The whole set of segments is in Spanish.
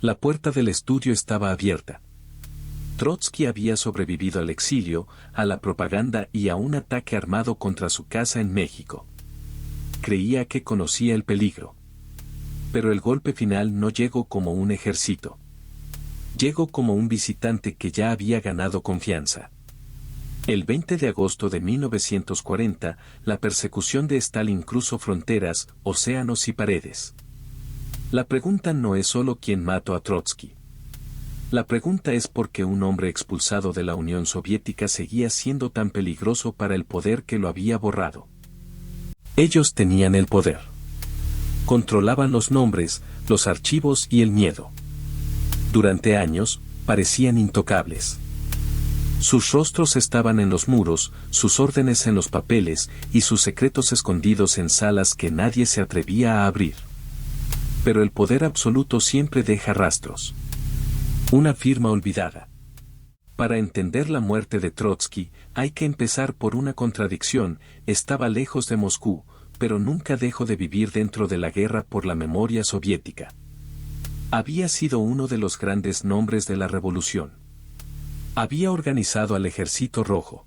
La puerta del estudio estaba abierta. Trotsky había sobrevivido al exilio, a la propaganda y a un ataque armado contra su casa en México. Creía que conocía el peligro. Pero el golpe final no llegó como un ejército. Llegó como un visitante que ya había ganado confianza. El 20 de agosto de 1940, la persecución de Stalin cruzó fronteras, océanos y paredes. La pregunta no es solo quién mató a Trotsky. La pregunta es por qué un hombre expulsado de la Unión Soviética seguía siendo tan peligroso para el poder que lo había borrado. Ellos tenían el poder. Controlaban los nombres, los archivos y el miedo. Durante años, parecían intocables. Sus rostros estaban en los muros, sus órdenes en los papeles y sus secretos escondidos en salas que nadie se atrevía a abrir. Pero el poder absoluto siempre deja rastros. Una firma olvidada. Para entender la muerte de Trotsky, hay que empezar por una contradicción: estaba lejos de Moscú, pero nunca dejó de vivir dentro de la guerra por la memoria soviética. Había sido uno de los grandes nombres de la revolución. Había organizado al Ejército Rojo.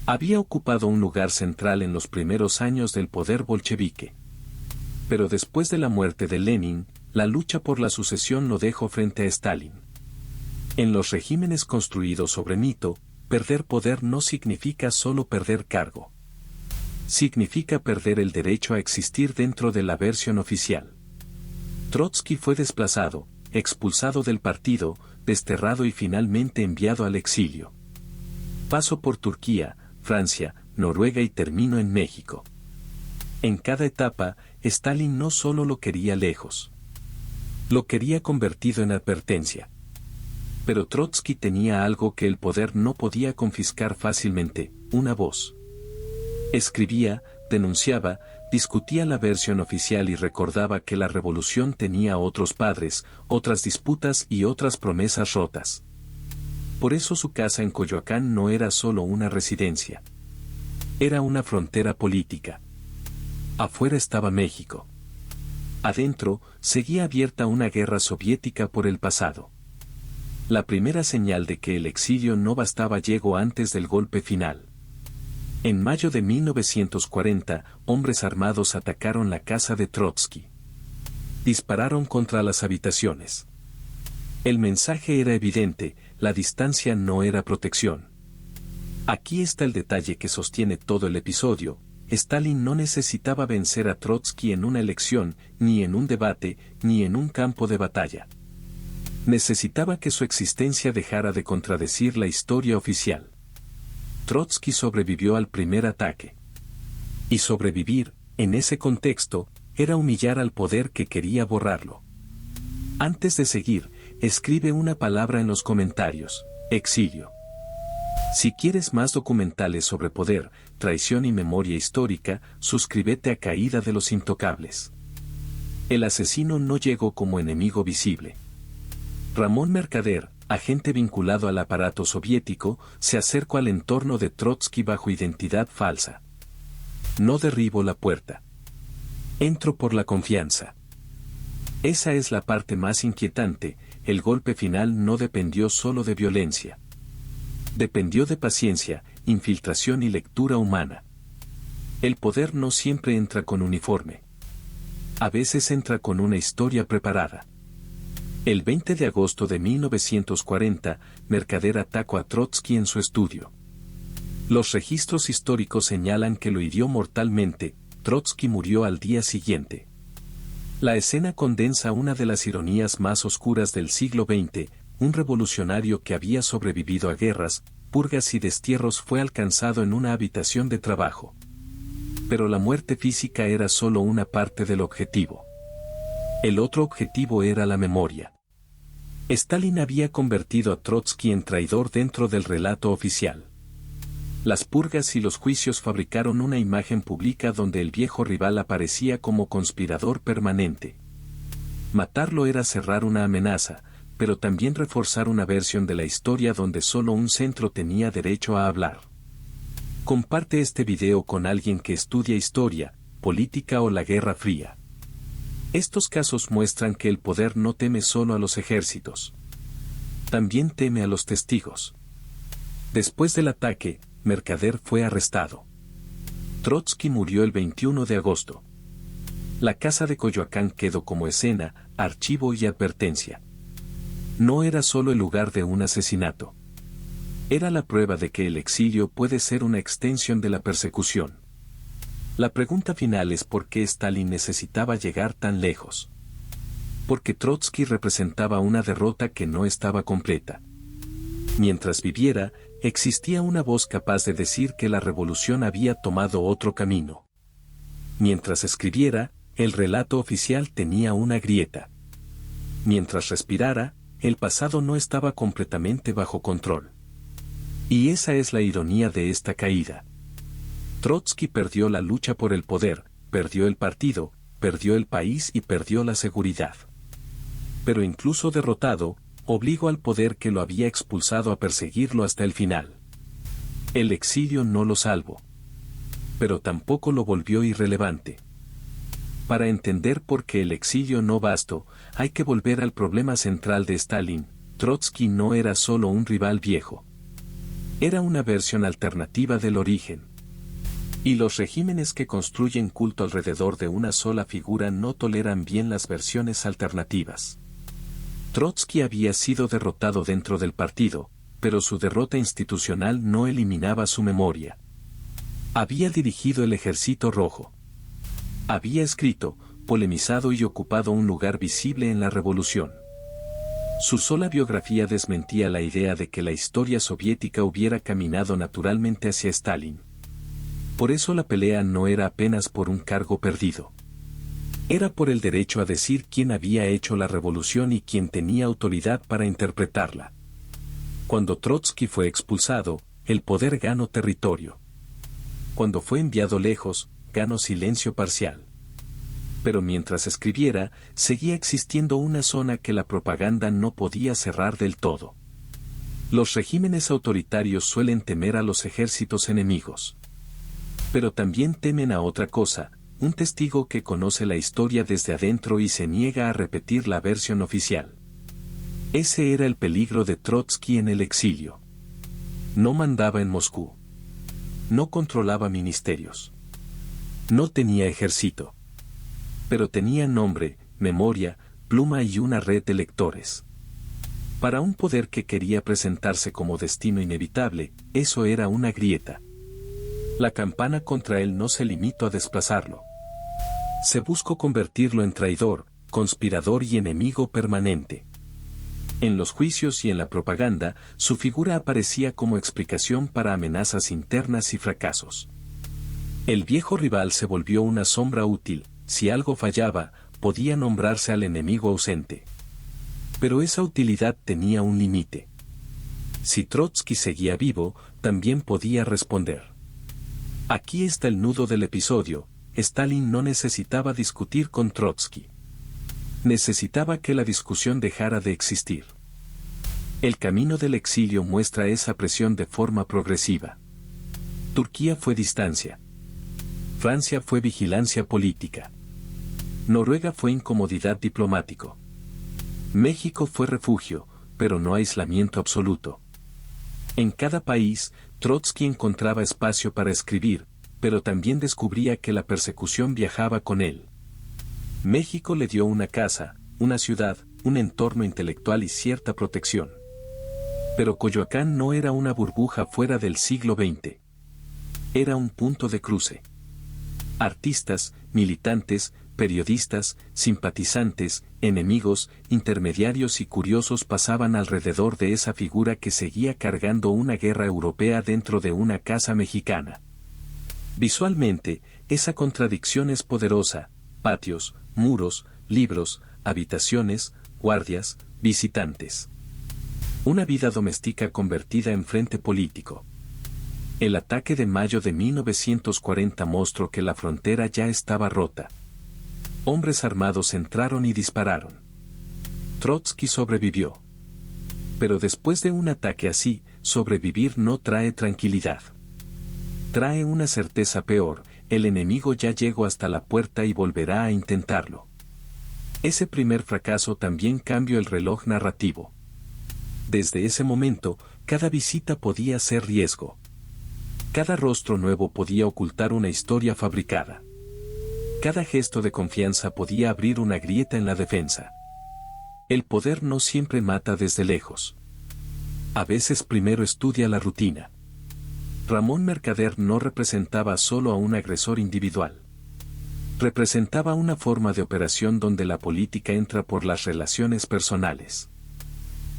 Había ocupado un lugar central en los primeros años del poder bolchevique. Pero después de la muerte de Lenin, la lucha por la sucesión lo dejó frente a Stalin. En los regímenes construidos sobre mito, perder poder no significa solo perder cargo. Significa perder el derecho a existir dentro de la versión oficial. Trotsky fue desplazado, expulsado del partido, desterrado y finalmente enviado al exilio. Pasó por Turquía, Francia, Noruega y terminó en México. En cada etapa, Stalin no solo lo quería lejos. Lo quería convertido en advertencia. Pero Trotsky tenía algo que el poder no podía confiscar fácilmente: una voz. Escribía, denunciaba, discutía la versión oficial y recordaba que la revolución tenía otros padres, otras disputas y otras promesas rotas. Por eso su casa en Coyoacán no era solo una residencia. Era una frontera política. Afuera estaba México. Adentro, seguía abierta una guerra soviética por el pasado. La primera señal de que el exilio no bastaba llegó antes del golpe final. En mayo de 1940, hombres armados atacaron la casa de Trotsky. Dispararon contra las habitaciones. El mensaje era evidente: la distancia no era protección. Aquí está el detalle que sostiene todo el episodio: Stalin no necesitaba vencer a Trotsky en una elección, ni en un debate, ni en un campo de batalla. Necesitaba que su existencia dejara de contradecir la historia oficial. Trotsky sobrevivió al primer ataque. Y sobrevivir, en ese contexto, era humillar al poder que quería borrarlo. Antes de seguir, escribe una palabra en los comentarios: exilio. Si quieres más documentales sobre poder, traición y memoria histórica, suscríbete a Caída de los Intocables. El asesino no llegó como enemigo visible. Ramón Mercader, agente vinculado al aparato soviético, se acercó al entorno de Trotsky bajo identidad falsa. No derribo la puerta. Entro por la confianza. Esa es la parte más inquietante: el golpe final no dependió solo de violencia. Dependió de paciencia, infiltración y lectura humana. El poder no siempre entra con uniforme. A veces entra con una historia preparada. El 20 de agosto de 1940, Mercader atacó a Trotsky en su estudio. Los registros históricos señalan que lo hirió mortalmente. Trotsky murió al día siguiente. La escena condensa una de las ironías más oscuras del siglo XX: un revolucionario que había sobrevivido a guerras, purgas y destierros fue alcanzado en una habitación de trabajo. Pero la muerte física era solo una parte del objetivo. El otro objetivo era la memoria. Stalin había convertido a Trotsky en traidor dentro del relato oficial. Las purgas y los juicios fabricaron una imagen pública donde el viejo rival aparecía como conspirador permanente. Matarlo era cerrar una amenaza, pero también reforzar una versión de la historia donde solo un centro tenía derecho a hablar. Comparte este video con alguien que estudia historia, política o la Guerra Fría. Estos casos muestran que el poder no teme solo a los ejércitos. También teme a los testigos. Después del ataque, Mercader fue arrestado. Trotsky murió el 21 de agosto. La casa de Coyoacán quedó como escena, archivo y advertencia. No era solo el lugar de un asesinato. Era la prueba de que el exilio puede ser una extensión de la persecución. La pregunta final es por qué Stalin necesitaba llegar tan lejos. Porque Trotsky representaba una derrota que no estaba completa. Mientras viviera, existía una voz capaz de decir que la revolución había tomado otro camino. Mientras escribiera, el relato oficial tenía una grieta. Mientras respirara, el pasado no estaba completamente bajo control. Y esa es la ironía de esta caída. Trotsky perdió la lucha por el poder, perdió el partido, perdió el país y perdió la seguridad. Pero incluso derrotado, obligó al poder que lo había expulsado a perseguirlo hasta el final. El exilio no lo salvó. Pero tampoco lo volvió irrelevante. Para entender por qué el exilio no bastó, hay que volver al problema central de Stalin. Trotsky no era solo un rival viejo. Era una versión alternativa del origen. Y los regímenes que construyen culto alrededor de una sola figura no toleran bien las versiones alternativas. Trotsky había sido derrotado dentro del partido, pero su derrota institucional no eliminaba su memoria. Había dirigido el Ejército Rojo. Había escrito, polemizado y ocupado un lugar visible en la revolución. Su sola biografía desmentía la idea de que la historia soviética hubiera caminado naturalmente hacia Stalin. Por eso la pelea no era apenas por un cargo perdido. Era por el derecho a decir quién había hecho la revolución y quién tenía autoridad para interpretarla. Cuando Trotsky fue expulsado, el poder ganó territorio. Cuando fue enviado lejos, ganó silencio parcial. Pero mientras escribiera, seguía existiendo una zona que la propaganda no podía cerrar del todo. Los regímenes autoritarios suelen temer a los ejércitos enemigos. Pero también temen a otra cosa, un testigo que conoce la historia desde adentro y se niega a repetir la versión oficial. Ese era el peligro de Trotsky en el exilio. No mandaba en Moscú. No controlaba ministerios. No tenía ejército. Pero tenía nombre, memoria, pluma y una red de lectores. Para un poder que quería presentarse como destino inevitable, eso era una grieta. La campana contra él no se limitó a desplazarlo. Se buscó convertirlo en traidor, conspirador y enemigo permanente. En los juicios y en la propaganda, su figura aparecía como explicación para amenazas internas y fracasos. El viejo rival se volvió una sombra útil, si algo fallaba, podía nombrarse al enemigo ausente. Pero esa utilidad tenía un límite. Si Trotsky seguía vivo, también podía responder. Aquí está el nudo del episodio. Stalin no necesitaba discutir con Trotsky. Necesitaba que la discusión dejara de existir. El camino del exilio muestra esa presión de forma progresiva. Turquía fue distancia. Francia fue vigilancia política. Noruega fue incomodidad diplomático. México fue refugio, pero no aislamiento absoluto. En cada país, Trotsky encontraba espacio para escribir, pero también descubría que la persecución viajaba con él. México le dio una casa, una ciudad, un entorno intelectual y cierta protección. Pero Coyoacán no era una burbuja fuera del siglo XX. Era un punto de cruce. Artistas, militantes, periodistas, simpatizantes, enemigos, intermediarios y curiosos pasaban alrededor de esa figura que seguía cargando una guerra europea dentro de una casa mexicana. Visualmente, esa contradicción es poderosa: patios, muros, libros, habitaciones, guardias, visitantes. Una vida doméstica convertida en frente político. El ataque de mayo de 1940 mostró que la frontera ya estaba rota. Hombres armados entraron y dispararon. Trotsky sobrevivió. Pero después de un ataque así, sobrevivir no trae tranquilidad. Trae una certeza peor: el enemigo ya llegó hasta la puerta y volverá a intentarlo. Ese primer fracaso también cambió el reloj narrativo. Desde ese momento, cada visita podía ser riesgo. Cada rostro nuevo podía ocultar una historia fabricada. Cada gesto de confianza podía abrir una grieta en la defensa. El poder no siempre mata desde lejos. A veces primero estudia la rutina. Ramón Mercader no representaba solo a un agresor individual. Representaba una forma de operación donde la política entra por las relaciones personales.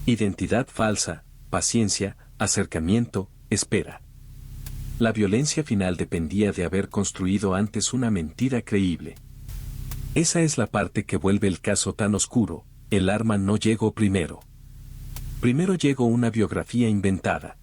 Identidad falsa, paciencia, acercamiento, espera. La violencia final dependía de haber construido antes una mentira creíble. Esa es la parte que vuelve el caso tan oscuro. El arma no llegó primero. Primero llegó una biografía inventada.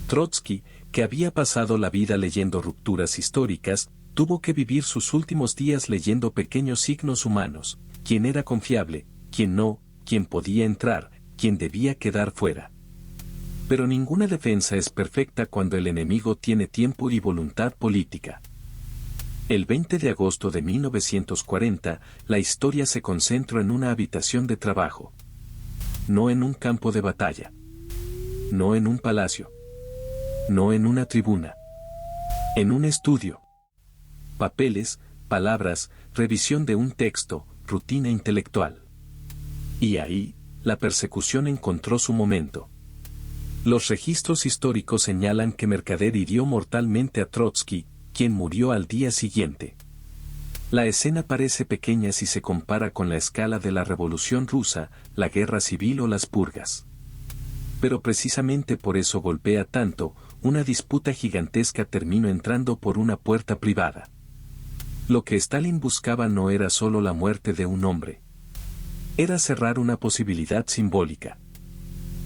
Trotsky, que había pasado la vida leyendo rupturas históricas, tuvo que vivir sus últimos días leyendo pequeños signos humanos: quién era confiable, quién no, quién podía entrar, quién debía quedar fuera. Pero ninguna defensa es perfecta cuando el enemigo tiene tiempo y voluntad política. El 20 de agosto de 1940, la historia se concentró en una habitación de trabajo. No en un campo de batalla. No en un palacio. No en una tribuna. En un estudio. Papeles, palabras, revisión de un texto, rutina intelectual. Y ahí, la persecución encontró su momento. Los registros históricos señalan que Mercader hirió mortalmente a Trotsky, quien murió al día siguiente. La escena parece pequeña si se compara con la escala de la Revolución Rusa, la Guerra Civil o las purgas. Pero precisamente por eso golpea tanto, una disputa gigantesca terminó entrando por una puerta privada. Lo que Stalin buscaba no era solo la muerte de un hombre. Era cerrar una posibilidad simbólica.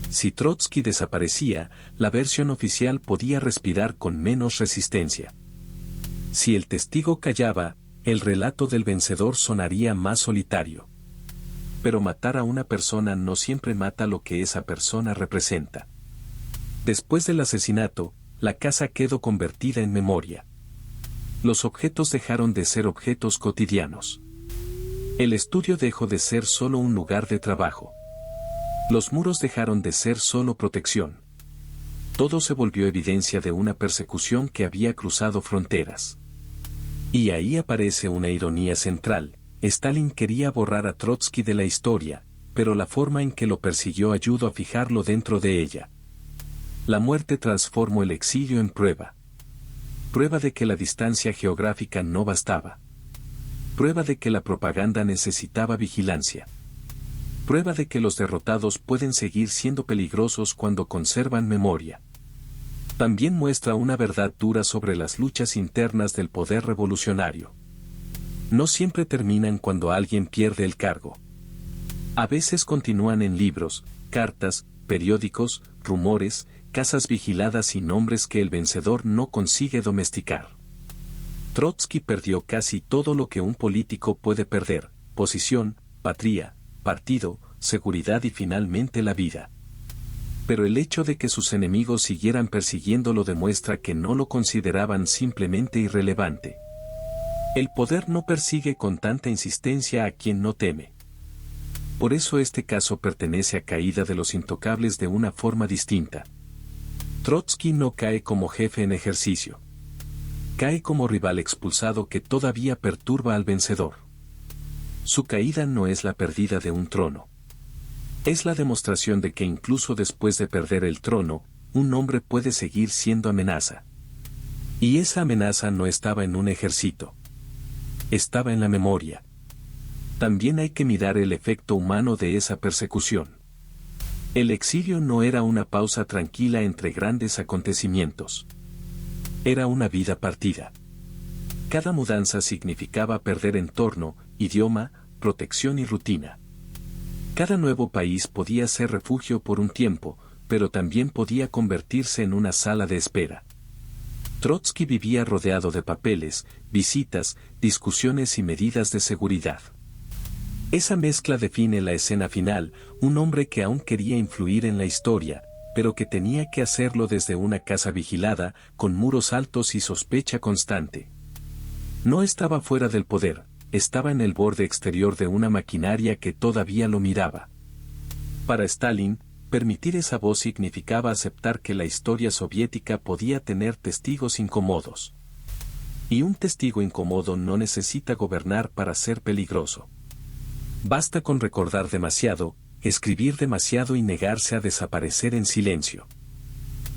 Si Trotsky desaparecía, la versión oficial podía respirar con menos resistencia. Si el testigo callaba, el relato del vencedor sonaría más solitario. Pero matar a una persona no siempre mata lo que esa persona representa. Después del asesinato, la casa quedó convertida en memoria. Los objetos dejaron de ser objetos cotidianos. El estudio dejó de ser solo un lugar de trabajo. Los muros dejaron de ser solo protección. Todo se volvió evidencia de una persecución que había cruzado fronteras. Y ahí aparece una ironía central: Stalin quería borrar a Trotsky de la historia, pero la forma en que lo persiguió ayudó a fijarlo dentro de ella. La muerte transformó el exilio en prueba. Prueba de que la distancia geográfica no bastaba. Prueba de que la propaganda necesitaba vigilancia. Prueba de que los derrotados pueden seguir siendo peligrosos cuando conservan memoria. También muestra una verdad dura sobre las luchas internas del poder revolucionario. No siempre terminan cuando alguien pierde el cargo. A veces continúan en libros, cartas, periódicos, rumores, casas vigiladas y nombres que el vencedor no consigue domesticar. Trotsky perdió casi todo lo que un político puede perder: posición, patria, partido, seguridad y finalmente la vida. Pero el hecho de que sus enemigos siguieran persiguiéndolo demuestra que no lo consideraban simplemente irrelevante. El poder no persigue con tanta insistencia a quien no teme. Por eso este caso pertenece a Caída de los Intocables de una forma distinta. Trotsky no cae como jefe en ejercicio. Cae como rival expulsado que todavía perturba al vencedor. Su caída no es la pérdida de un trono. Es la demostración de que incluso después de perder el trono, un hombre puede seguir siendo amenaza. Y esa amenaza no estaba en un ejército. Estaba en la memoria. También hay que mirar el efecto humano de esa persecución. El exilio no era una pausa tranquila entre grandes acontecimientos. Era una vida partida. Cada mudanza significaba perder entorno, idioma, protección y rutina. Cada nuevo país podía ser refugio por un tiempo, pero también podía convertirse en una sala de espera. Trotsky vivía rodeado de papeles, visitas, discusiones y medidas de seguridad. Esa mezcla define la escena final: un hombre que aún quería influir en la historia, pero que tenía que hacerlo desde una casa vigilada, con muros altos y sospecha constante. No estaba fuera del poder, estaba en el borde exterior de una maquinaria que todavía lo miraba. Para Stalin, permitir esa voz significaba aceptar que la historia soviética podía tener testigos incómodos. Y un testigo incómodo no necesita gobernar para ser peligroso. Basta con recordar demasiado, escribir demasiado y negarse a desaparecer en silencio.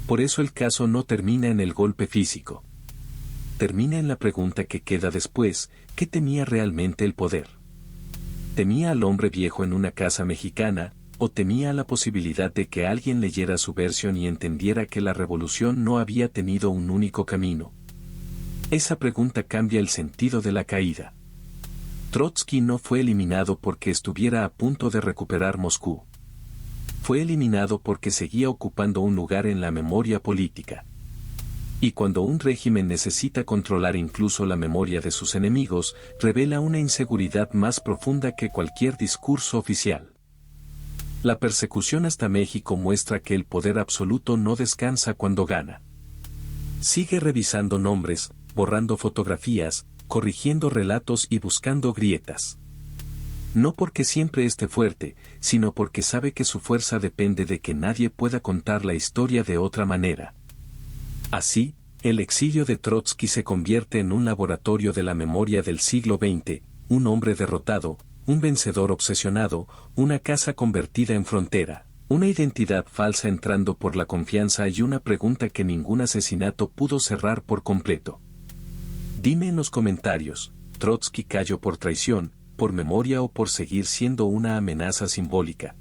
Por eso el caso no termina en el golpe físico. Termina en la pregunta que queda después: ¿qué temía realmente el poder? ¿Temía al hombre viejo en una casa mexicana, o temía la posibilidad de que alguien leyera su versión y entendiera que la revolución no había tenido un único camino? Esa pregunta cambia el sentido de la caída. Trotsky no fue eliminado porque estuviera a punto de recuperar Moscú. Fue eliminado porque seguía ocupando un lugar en la memoria política. Y cuando un régimen necesita controlar incluso la memoria de sus enemigos, revela una inseguridad más profunda que cualquier discurso oficial. La persecución hasta México muestra que el poder absoluto no descansa cuando gana. Sigue revisando nombres, borrando fotografías, corrigiendo relatos y buscando grietas. No porque siempre esté fuerte, sino porque sabe que su fuerza depende de que nadie pueda contar la historia de otra manera. Así, el exilio de Trotsky se convierte en un laboratorio de la memoria del siglo XX, un hombre derrotado, un vencedor obsesionado, una casa convertida en frontera, una identidad falsa entrando por la confianza y una pregunta que ningún asesinato pudo cerrar por completo. Dime en los comentarios: ¿Trotsky cayó por traición, por memoria o por seguir siendo una amenaza simbólica?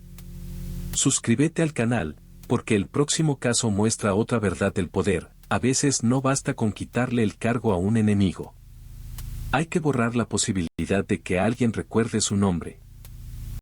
Suscríbete al canal, porque el próximo caso muestra otra verdad del poder. A veces no basta con quitarle el cargo a un enemigo. Hay que borrar la posibilidad de que alguien recuerde su nombre.